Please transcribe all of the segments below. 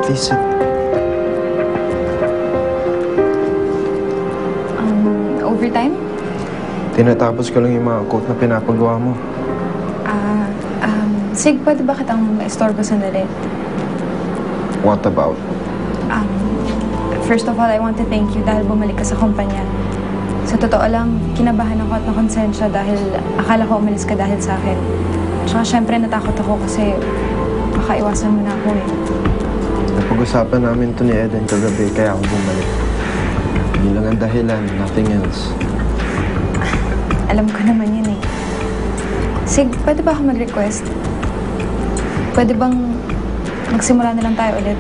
Please sit. Overtime? Tinatapos ko lang yung mga quote na pinapagawa mo. Sig, pwede ba kitang istorbo sandali? What about? First of all, I want to thank you dahil bumalik ka sa kumpanya. Sa totoo lang, kinabahan ako at nakonsensya dahil akala ko umalis ka dahil sa akin. Tsaka syempre natakot ako kasi makaiwasan mo na ako eh. Napag-usapan namin to ni Eden kagabi kaya ako bumalik. Yun lang ang dahilan, nothing else. Alam ko naman yun eh. Sig, pwede ba ako mag-request? Pwede bang magsimula na lang tayo ulit?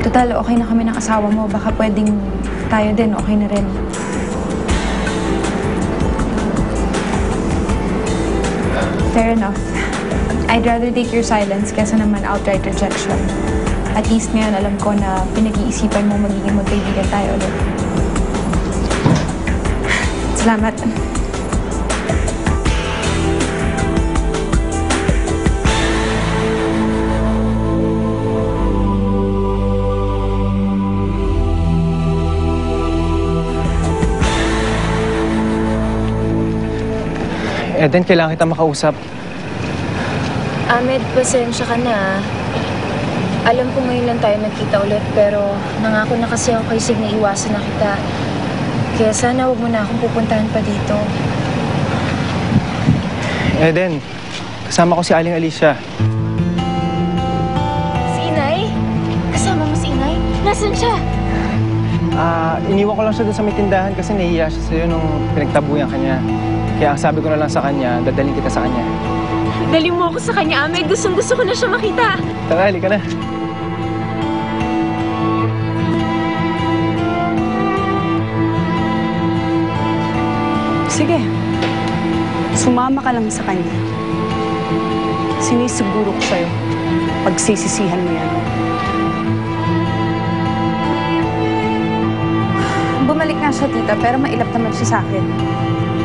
Total, okay na kami ng asawa mo. Baka pwedeng tayo din, okay na rin. Fair enough. I'd rather take your silence kesa naman outright rejection. At least ngayon, alam ko na pinag-iisipan mo magiging magkaibigan tayo ulit. Salamat. Eden, kailangan kita makausap. Ahmed, pasensya ka na. Alam ko ngayon lang tayo nagkita ulit, pero nangako na kasi ako kay Sig na iwasan na kita. Kaya sana huwag mo na akong pupuntahan pa dito. Eden, kasama ko si Aling Alicia. Si Inay? Kasama mo si Inay? Nasaan siya? Iniwan ko lang siya doon sa may tindahan kasi nahihiya siya sa'yo nung pinagtabuyan ka niya. Kaya ang sabi ko na lang sa kanya, dadalhin kita sa kanya. Dali mo ako sa kanya, Ahmed. Gustong-gusto ko na siya makita. Tara, halika na. Sige. Sumama ka lang sa kanya. Sinisiguro ko sa'yo. Pagsisisihan mo yan. Bumalik nga siya, tita, pero mailap naman siya sa akin.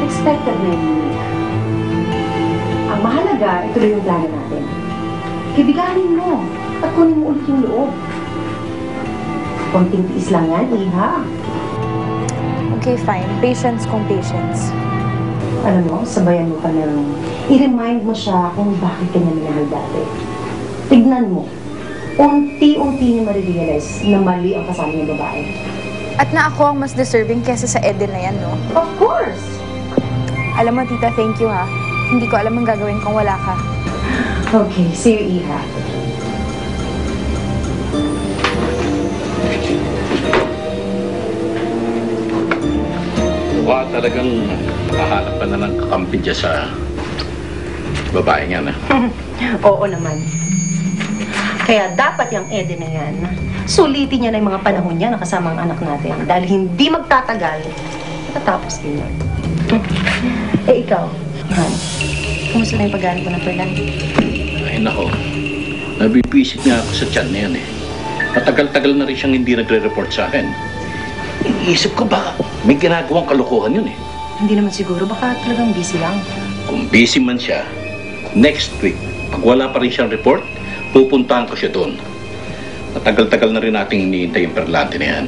Expected na yun. Ang mahalaga, ituloy yung plano natin. Kaibiganin mo at kunin mo ulit yung loob. Konting tiis lang yan, Iha. Okay, fine. Patience kung patience. Alam mo, sabayan mo ka lang. I-remind mo siya kung bakit ka niya minahal dati. Tignan mo. Unti-unti niya marirealize na mali ang kasama ng babae. At na ako ang mas deserving kesa sa Eden na yan, no? Of course! Alam mo, tita, thank you, ha? Hindi ko alam ang gagawin kung wala ka. Okay, see you, Iha. Talagang nakahanap pa na ng kakampi dyan sa babae nga na. Oo naman. Kaya dapat yung Eden na yan, sulitin niya na yung mga panahon niya na kasama ang anak natin. Dahil hindi magtatagal, matatapos din yan. Eh ikaw, Han, kumusta na yung paghanap ko ng Fernan? Ay nako, nabibisit nga ako sa tiyan na yan eh. Matagal-tagal na rin siyang hindi nagre-report sa akin. Iisip ko ba, may ginagawang kalokohan yun eh. Hindi naman siguro, baka talagang busy lang. Kung busy man siya, next week, pag wala pa rin siyang report, pupuntahan ko siya doon. Matagal-tagal na rin nating iniintay yung perlante na yan.